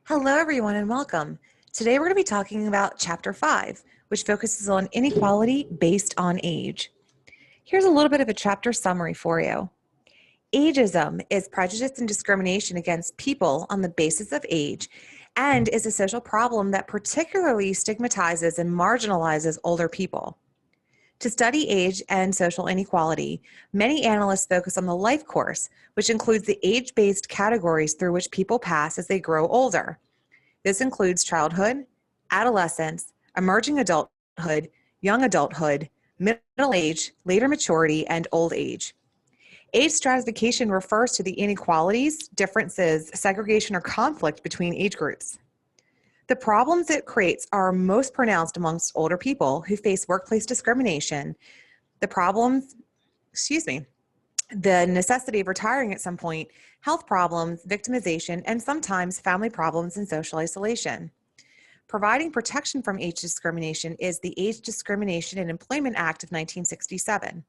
Hello, everyone, and welcome. Today, we're going to be talking about Chapter 5, which focuses on inequality based on age. Here's a little bit of a chapter summary for you. Ageism is prejudice and discrimination against people on the basis of age and is a social problem that particularly stigmatizes and marginalizes older people. To study age and social inequality, many analysts focus on the life course, which includes the age-based categories through which people pass as they grow older. This includes childhood, adolescence, emerging adulthood, young adulthood, middle age, later maturity, and old age. Age stratification refers to the inequalities, differences, segregation, or conflict between age groups. The problems it creates are most pronounced amongst older people who face workplace discrimination, the necessity of retiring at some point, health problems, victimization, and sometimes family problems and social isolation. Providing protection from age discrimination is the Age Discrimination and Employment Act of 1967.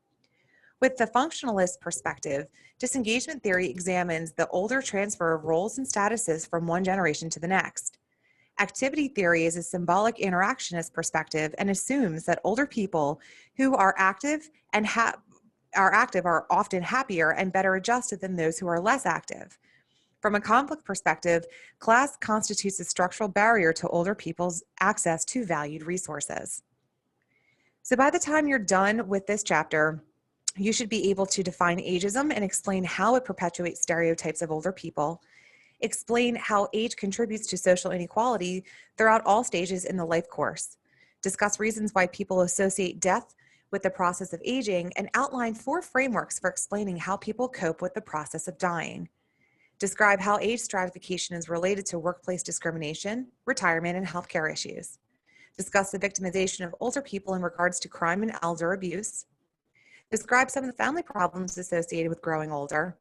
With the functionalist perspective, disengagement theory examines the older transfer of roles and statuses from one generation to the next. Activity theory is a symbolic interactionist perspective and assumes that older people who are active are often happier and better adjusted than those who are less active. From a conflict perspective, class constitutes a structural barrier to older people's access to valued resources. So by the time you're done with this chapter, you should be able to define ageism and explain how it perpetuates stereotypes of older people, explain how age contributes to social inequality throughout all stages in the life course, discuss reasons why people associate death with the process of aging, and outline 4 frameworks for explaining how people cope with the process of dying. Describe how age stratification is related to workplace discrimination, retirement, and healthcare issues. Discuss the victimization of older people in regards to crime and elder abuse. Describe some of the family problems associated with growing older.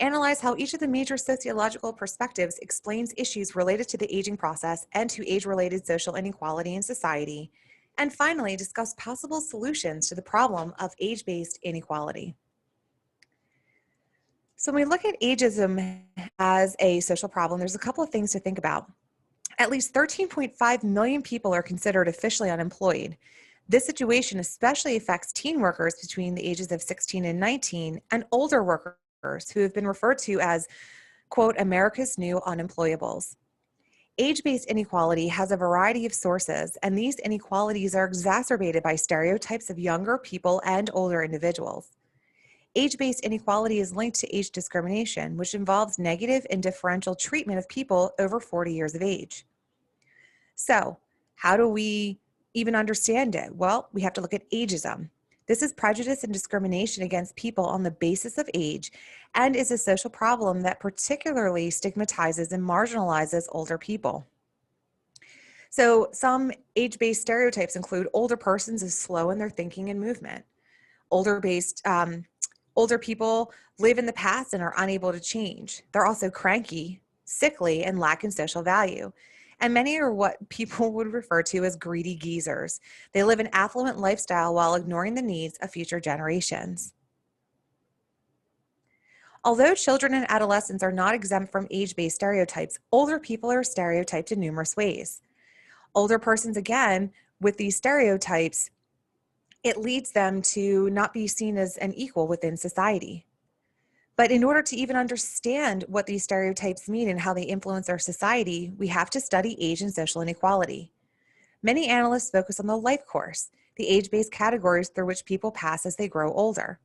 Analyze how each of the major sociological perspectives explains issues related to the aging process and to age-related social inequality in society. And finally, discuss possible solutions to the problem of age-based inequality. So when we look at ageism as a social problem, there's a couple of things to think about. At least 13.5 million people are considered officially unemployed. This situation especially affects teen workers between the ages of 16 and 19 and older workers who have been referred to as, quote, America's new unemployables. Age-based inequality has a variety of sources, and these inequalities are exacerbated by stereotypes of younger people and older individuals. Age-based inequality is linked to age discrimination, which involves negative and differential treatment of people over 40 years of age. So, how do we even understand it? Well, we have to look at ageism. This is prejudice and discrimination against people on the basis of age and is a social problem that particularly stigmatizes and marginalizes older people. So some age-based stereotypes include older persons as slow in their thinking and movement. Older people live in the past and are unable to change. They're also cranky, sickly, and lack in social value. And many are what people would refer to as greedy geezers. They live an affluent lifestyle while ignoring the needs of future generations. Although children and adolescents are not exempt from age-based stereotypes, older people are stereotyped in numerous ways. Older persons, again, with these stereotypes, it leads them to not be seen as an equal within society. But in order to even understand what these stereotypes mean and how they influence our society, we have to study age and social inequality. Many analysts focus on the life course, the age-based categories through which people pass as they grow older.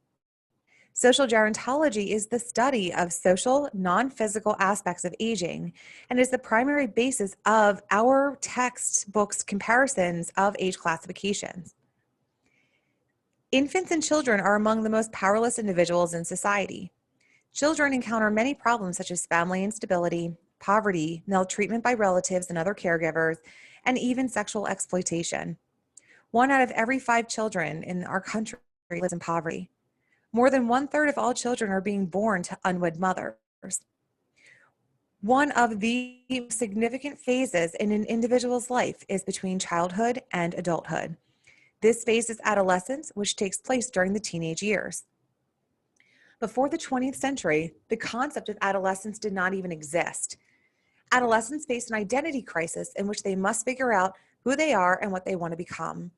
Social gerontology is the study of social, non-physical aspects of aging and is the primary basis of our textbooks' comparisons of age classifications. Infants and children are among the most powerless individuals in society. Children encounter many problems such as family instability, poverty, maltreatment by relatives and other caregivers, and even sexual exploitation. 1 out of every 5 children in our country lives in poverty. More than 1/3 of all children are being born to unwed mothers. One of the significant phases in an individual's life is between childhood and adulthood. This phase is adolescence, which takes place during the teenage years. Before the 20th century, the concept of adolescence did not even exist. Adolescents face an identity crisis in which they must figure out who they are and what they want to become.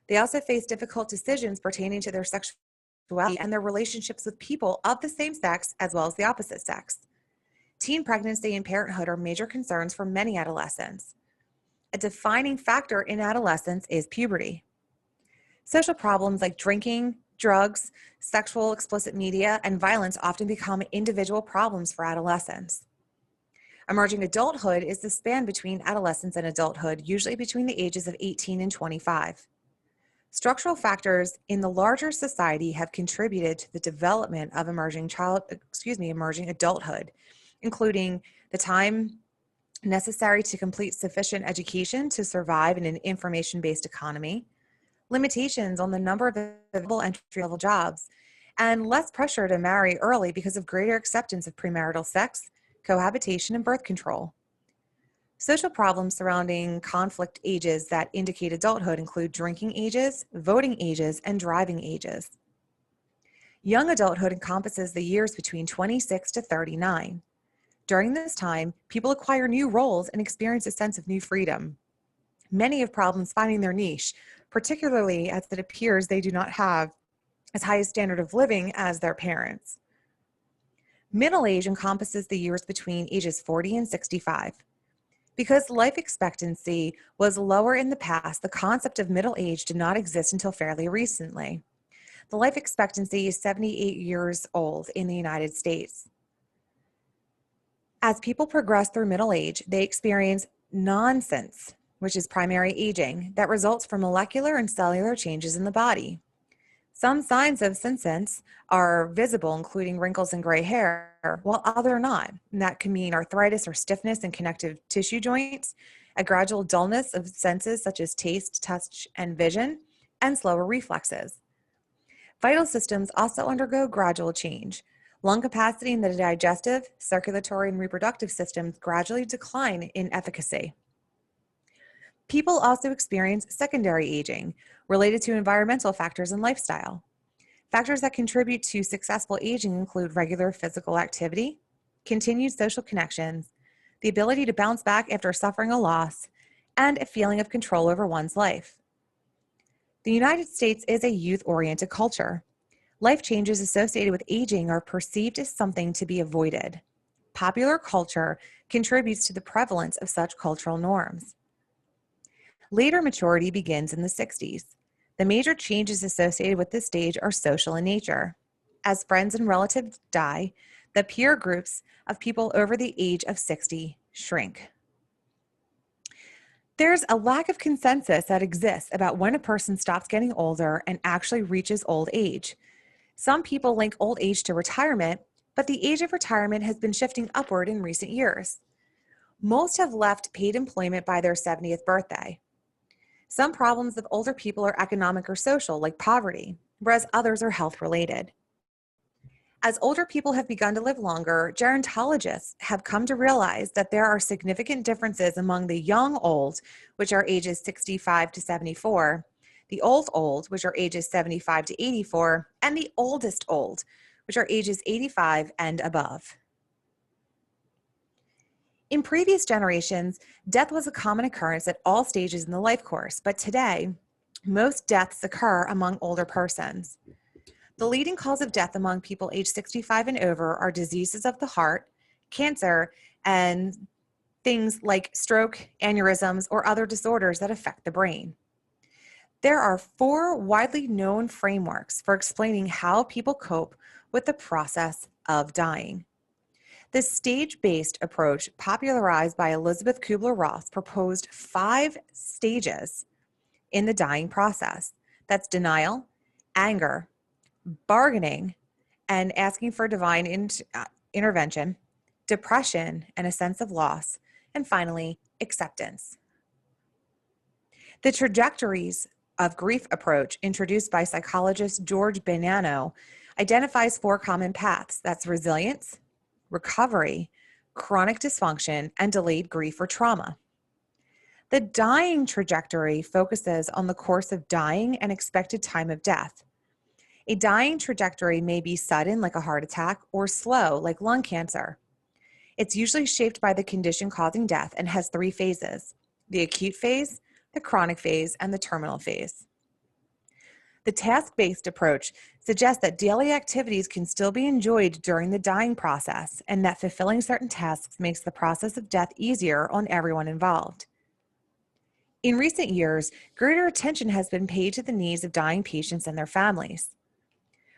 They also face difficult decisions pertaining to their sexuality and their relationships with people of the same sex as well as the opposite sex. Teen pregnancy and parenthood are major concerns for many adolescents. A defining factor in adolescence is puberty. Social problems like drinking, drugs, sexual explicit media, and violence often become individual problems for adolescents. Emerging adulthood is the span between adolescence and adulthood, usually between the ages of 18 and 25. Structural factors in the larger society have contributed to the development of emerging adulthood, including the time necessary to complete sufficient education to survive in an information-based economy, limitations on the number of available entry-level jobs, and less pressure to marry early because of greater acceptance of premarital sex, cohabitation, and birth control. Social problems surrounding conflict ages that indicate adulthood include drinking ages, voting ages, and driving ages. Young adulthood encompasses the years between 26 to 39. During this time, people acquire new roles and experience a sense of new freedom. Many have problems finding their niche, particularly as it appears they do not have as high a standard of living as their parents. Middle age encompasses the years between ages 40 and 65. Because life expectancy was lower in the past, the concept of middle age did not exist until fairly recently. The life expectancy is 78 years old in the United States. As people progress through middle age, they experience nonsense, which is primary aging, that results from molecular and cellular changes in the body. Some signs of senescence are visible, including wrinkles and gray hair, while others are not. And that can mean arthritis or stiffness in connective tissue joints, a gradual dullness of senses such as taste, touch, and vision, and slower reflexes. Vital systems also undergo gradual change. Lung capacity in the digestive, circulatory, and reproductive systems gradually decline in efficacy. People also experience secondary aging related to environmental factors and lifestyle. Factors that contribute to successful aging include regular physical activity, continued social connections, the ability to bounce back after suffering a loss, and a feeling of control over one's life. The United States is a youth-oriented culture. Life changes associated with aging are perceived as something to be avoided. Popular culture contributes to the prevalence of such cultural norms. Later maturity begins in the 60s. The major changes associated with this stage are social in nature. As friends and relatives die, the peer groups of people over the age of 60 shrink. There's a lack of consensus that exists about when a person stops getting older and actually reaches old age. Some people link old age to retirement, but the age of retirement has been shifting upward in recent years. Most have left paid employment by their 70th birthday. Some problems of older people are economic or social, like poverty, whereas others are health-related. As older people have begun to live longer, gerontologists have come to realize that there are significant differences among the young old, which are ages 65 to 74, the old, which are ages 75 to 84, and the oldest old, which are ages 85 and above. In previous generations, death was a common occurrence at all stages in the life course, but today, most deaths occur among older persons. The leading cause of death among people aged 65 and over are diseases of the heart, cancer, and things like stroke, aneurysms, or other disorders that affect the brain. There are 4 widely known frameworks for explaining how people cope with the process of dying. The stage-based approach, popularized by Elizabeth Kubler-Ross, proposed 5 stages in the dying process. That's denial, anger, bargaining, and asking for divine intervention, depression and a sense of loss, and finally, acceptance. The trajectories of grief approach, introduced by psychologist George Bonanno, identifies 4 common paths. That's resilience, recovery, chronic dysfunction, and delayed grief or trauma. The dying trajectory focuses on the course of dying and expected time of death. A dying trajectory may be sudden, like a heart attack, or slow, like lung cancer. It's usually shaped by the condition causing death and has three phases: the acute phase, the chronic phase, and the terminal phase. The task-based approach suggests that daily activities can still be enjoyed during the dying process and that fulfilling certain tasks makes the process of death easier on everyone involved. In recent years, greater attention has been paid to the needs of dying patients and their families.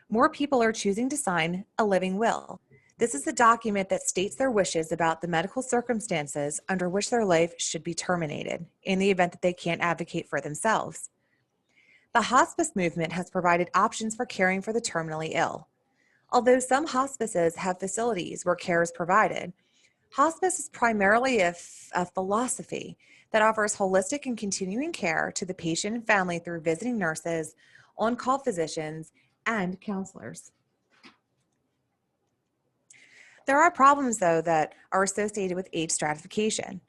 More people are choosing to sign a living will. This is a document that states their wishes about the medical circumstances under which their life should be terminated in the event that they can't advocate for themselves. The hospice movement has provided options for caring for the terminally ill. Although some hospices have facilities where care is provided, hospice is primarily a philosophy that offers holistic and continuing care to the patient and family through visiting nurses, on-call physicians, and counselors. There are problems, though, that are associated with age stratification.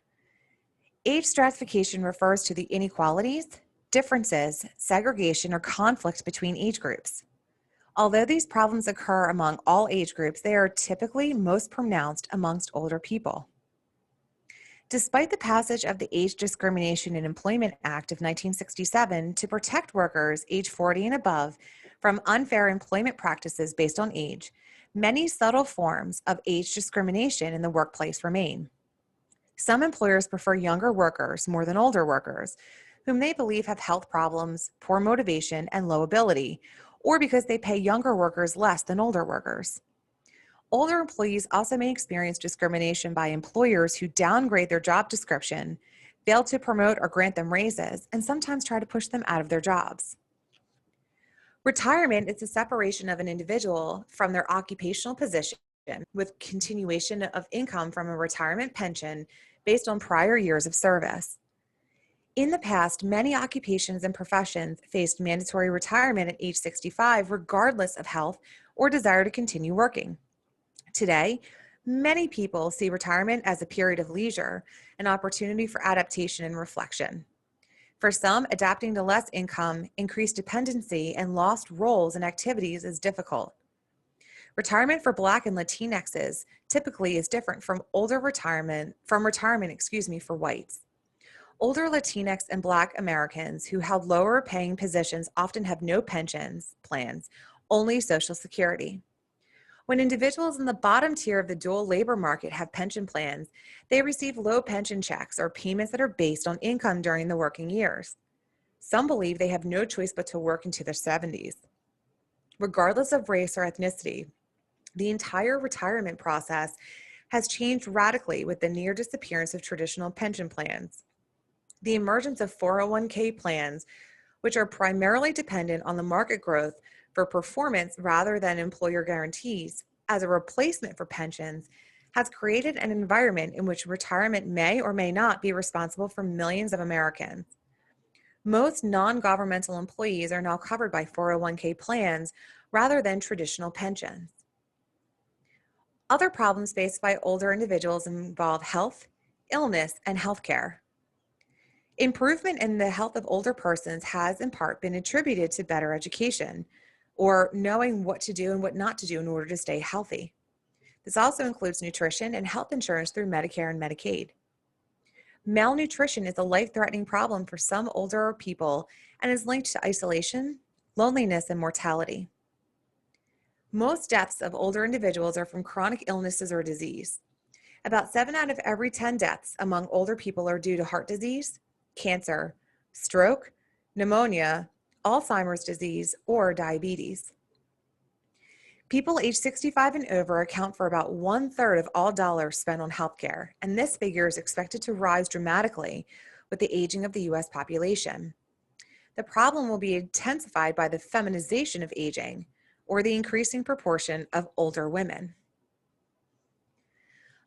Age stratification refers to the inequalities, differences, segregation, or conflict between age groups. Although these problems occur among all age groups, they are typically most pronounced amongst older people. Despite the passage of the Age Discrimination in Employment Act of 1967 to protect workers age 40 and above from unfair employment practices based on age, many subtle forms of age discrimination in the workplace remain. Some employers prefer younger workers more than older workers, whom they believe have health problems, poor motivation, and low ability, or because they pay younger workers less than older workers. Older employees also may experience discrimination by employers who downgrade their job description, fail to promote or grant them raises, and sometimes try to push them out of their jobs. Retirement is the separation of an individual from their occupational position with continuation of income from a retirement pension based on prior years of service. In the past, many occupations and professions faced mandatory retirement at age 65, regardless of health or desire to continue working. Today, many people see retirement as a period of leisure, an opportunity for adaptation and reflection. For some, adapting to less income, increased dependency, and lost roles and activities is difficult. Retirement for Black and Latinxes typically is different from retirement for whites. Older Latinx and Black Americans who held lower paying positions often have no pensions plans, only Social Security. When individuals in the bottom tier of the dual labor market have pension plans, they receive low pension checks or payments that are based on income during the working years. Some believe they have no choice but to work into their 70s. Regardless of race or ethnicity, the entire retirement process has changed radically with the near disappearance of traditional pension plans. The emergence of 401k plans, which are primarily dependent on the market growth for performance rather than employer guarantees, as a replacement for pensions, has created an environment in which retirement may or may not be responsible for millions of Americans. Most non-governmental employees are now covered by 401k plans rather than traditional pensions. Other problems faced by older individuals involve health, illness, and healthcare. Improvement in the health of older persons has in part been attributed to better education, or knowing what to do and what not to do in order to stay healthy. This also includes nutrition and health insurance through Medicare and Medicaid. Malnutrition is a life-threatening problem for some older people and is linked to isolation, loneliness, and mortality. Most deaths of older individuals are from chronic illnesses or disease. About 7 out of every 10 deaths among older people are due to heart disease, cancer, stroke, pneumonia, Alzheimer's disease, or diabetes. People age 65 and over account for about 1/3 of all dollars spent on healthcare, and this figure is expected to rise dramatically with the aging of the U.S. population. The problem will be intensified by the feminization of aging, or the increasing proportion of older women.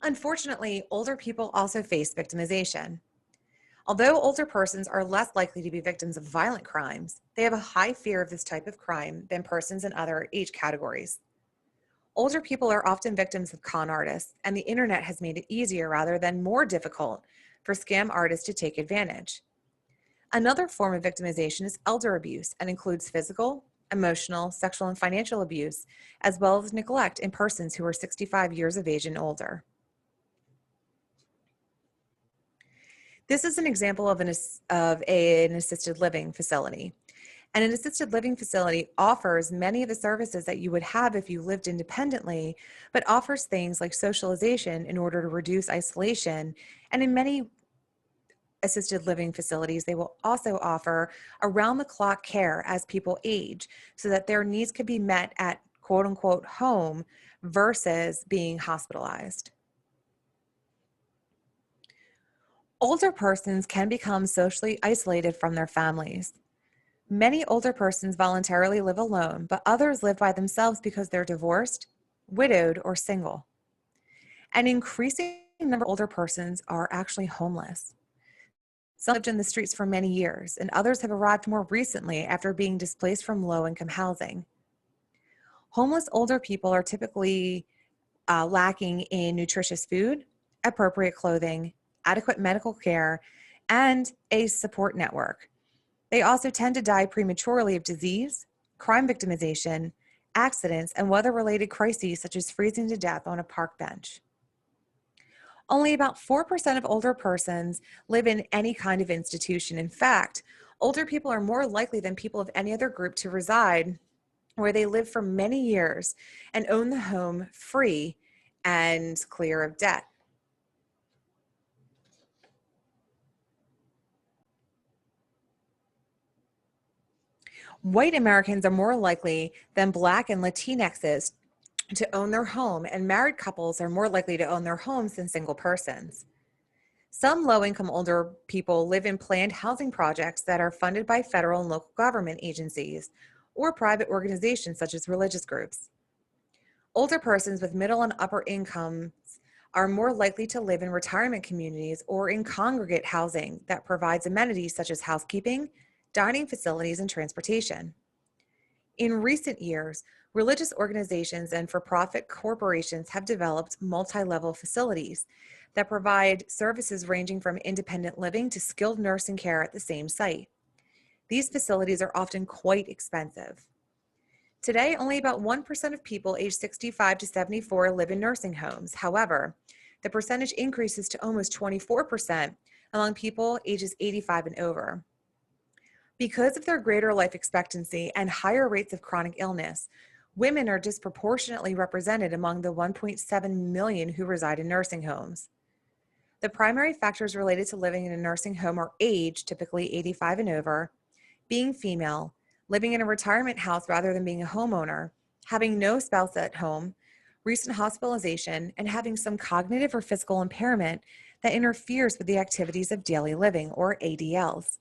Unfortunately, older people also face victimization. Although older persons are less likely to be victims of violent crimes, they have a high fear of this type of crime than persons in other age categories. Older people are often victims of con artists, and the internet has made it easier rather than more difficult for scam artists to take advantage. Another form of victimization is elder abuse and includes physical, emotional, sexual, and financial abuse, as well as neglect in persons who are 65 years of age and older. This is an example of an assisted living facility. And an assisted living facility offers many of the services that you would have if you lived independently, but offers things like socialization in order to reduce isolation. And in many assisted living facilities, they will also offer around the clock care as people age so that their needs can be met at quote unquote home versus being hospitalized. Older persons can become socially isolated from their families. Many older persons voluntarily live alone, but others live by themselves because they're divorced, widowed, or single. An increasing number of older persons are actually homeless. Some lived in the streets for many years, and others have arrived more recently after being displaced from low-income housing. Homeless older people are typically lacking in nutritious food, appropriate clothing, adequate medical care, and a support network. They also tend to die prematurely of disease, crime victimization, accidents, and weather-related crises such as freezing to death on a park bench. Only about 4% of older persons live in any kind of institution. In fact, older people are more likely than people of any other group to reside where they live for many years and own the home free and clear of debt. White Americans are more likely than Black and Latinxes to own their home, and married couples are more likely to own their homes than single persons. Some low-income older people live in planned housing projects that are funded by federal and local government agencies or private organizations such as religious groups. Older persons with middle and upper incomes are more likely to live in retirement communities or in congregate housing that provides amenities such as housekeeping, dining facilities, and transportation. In recent years, religious organizations and for-profit corporations have developed multi-level facilities that provide services ranging from independent living to skilled nursing care at the same site. These facilities are often quite expensive. Today, only about 1% of people aged 65 to 74 live in nursing homes. However, the percentage increases to almost 24% among people ages 85 and over. Because of their greater life expectancy and higher rates of chronic illness, women are disproportionately represented among the 1.7 million who reside in nursing homes. The primary factors related to living in a nursing home are age, typically 85 and over, being female, living in a retirement house rather than being a homeowner, having no spouse at home, recent hospitalization, and having some cognitive or physical impairment that interferes with the activities of daily living, or ADLs.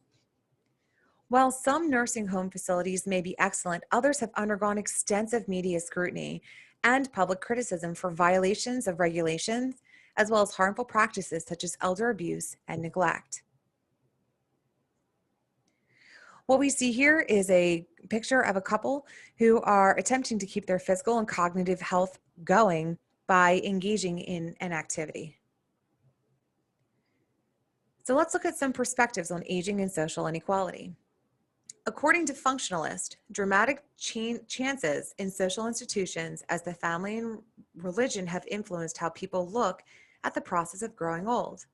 While some nursing home facilities may be excellent, others have undergone extensive media scrutiny and public criticism for violations of regulations, as well as harmful practices such as elder abuse and neglect. What we see here is a picture of a couple who are attempting to keep their physical and cognitive health going by engaging in an activity. So let's look at some perspectives on aging and social inequality. According to functionalist, dramatic chances in social institutions as the family and religion have influenced how people look at the process of growing old.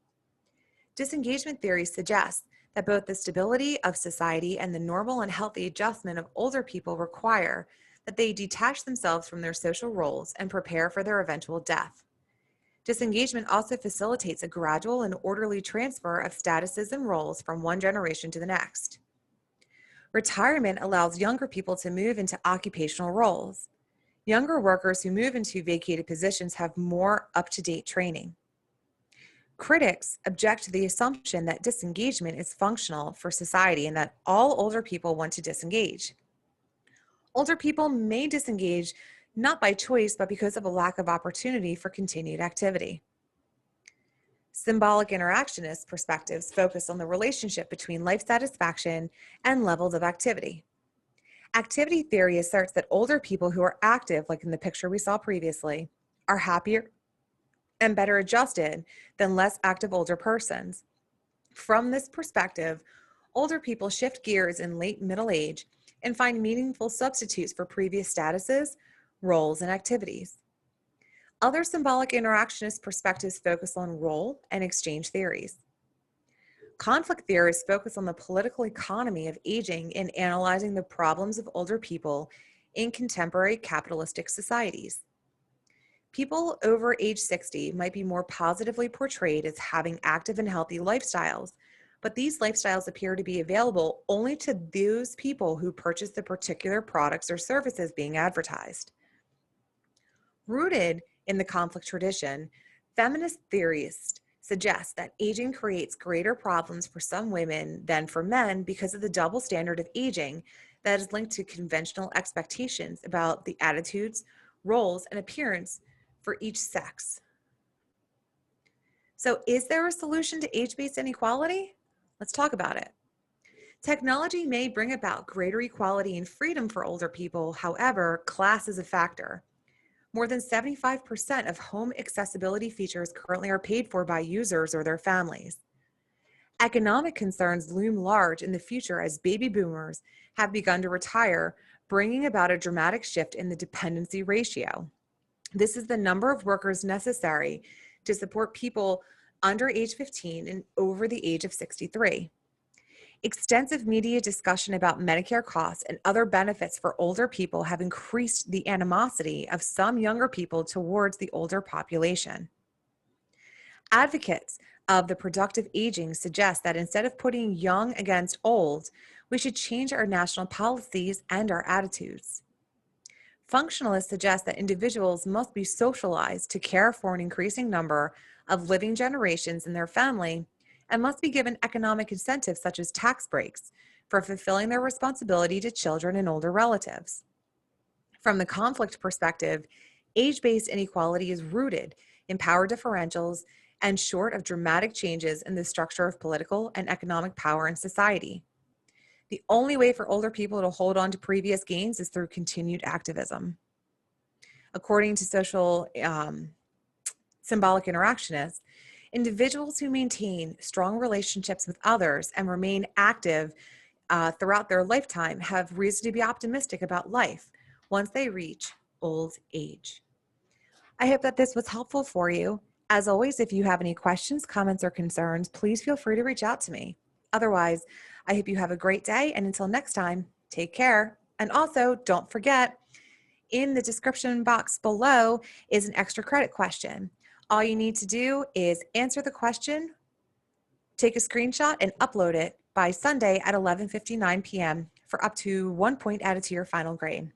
Disengagement theory suggests that both the stability of society and the normal and healthy adjustment of older people require that they detach themselves from their social roles and prepare for their eventual death. Disengagement also facilitates a gradual and orderly transfer of statuses and roles from one generation to the next. Retirement allows younger people to move into occupational roles. Younger workers who move into vacated positions have more up-to-date training. Critics object to the assumption that disengagement is functional for society and that all older people want to disengage. Older people may disengage not by choice, but because of a lack of opportunity for continued activity. Symbolic interactionist perspectives focus on the relationship between life satisfaction and levels of activity. Activity theory asserts that older people who are active, like in the picture we saw previously, are happier and better adjusted than less active older persons. From this perspective, older people shift gears in late middle age and find meaningful substitutes for previous statuses, roles, and activities. Other symbolic interactionist perspectives focus on role and exchange theories. Conflict theorists focus on the political economy of aging in analyzing the problems of older people in contemporary capitalistic societies. People over age 60 might be more positively portrayed as having active and healthy lifestyles, but these lifestyles appear to be available only to those people who purchase the particular products or services being advertised. Rooted in the conflict tradition, feminist theorists suggest that aging creates greater problems for some women than for men because of the double standard of aging that is linked to conventional expectations about the attitudes, roles, and appearance for each sex. So, is there a solution to age-based inequality? Let's talk about it. Technology may bring about greater equality and freedom for older people. However, class is a factor. More than 75% of home accessibility features currently are paid for by users or their families. Economic concerns loom large in the future as baby boomers have begun to retire, bringing about a dramatic shift in the dependency ratio. This is the number of workers necessary to support people under age 15 and over the age of 63. Extensive media discussion about Medicare costs and other benefits for older people have increased the animosity of some younger people towards the older population. Advocates of the productive aging suggest that instead of putting young against old, we should change our national policies and our attitudes. Functionalists suggest that individuals must be socialized to care for an increasing number of living generations in their family and must be given economic incentives such as tax breaks for fulfilling their responsibility to children and older relatives. From the conflict perspective, age-based inequality is rooted in power differentials and short of dramatic changes in the structure of political and economic power in society. The only way for older people to hold on to previous gains is through continued activism. According to symbolic interactionists, individuals who maintain strong relationships with others and remain active throughout their lifetime have reason to be optimistic about life once they reach old age. I hope that this was helpful for you. As always, if you have any questions, comments, or concerns, please feel free to reach out to me. Otherwise, I hope you have a great day, and until next time, take care. And also, don't forget, in the description box below is an extra credit question. All you need to do is answer the question, take a screenshot, and upload it by Sunday at 11:59 p.m. for up to 1 point added to your final grade.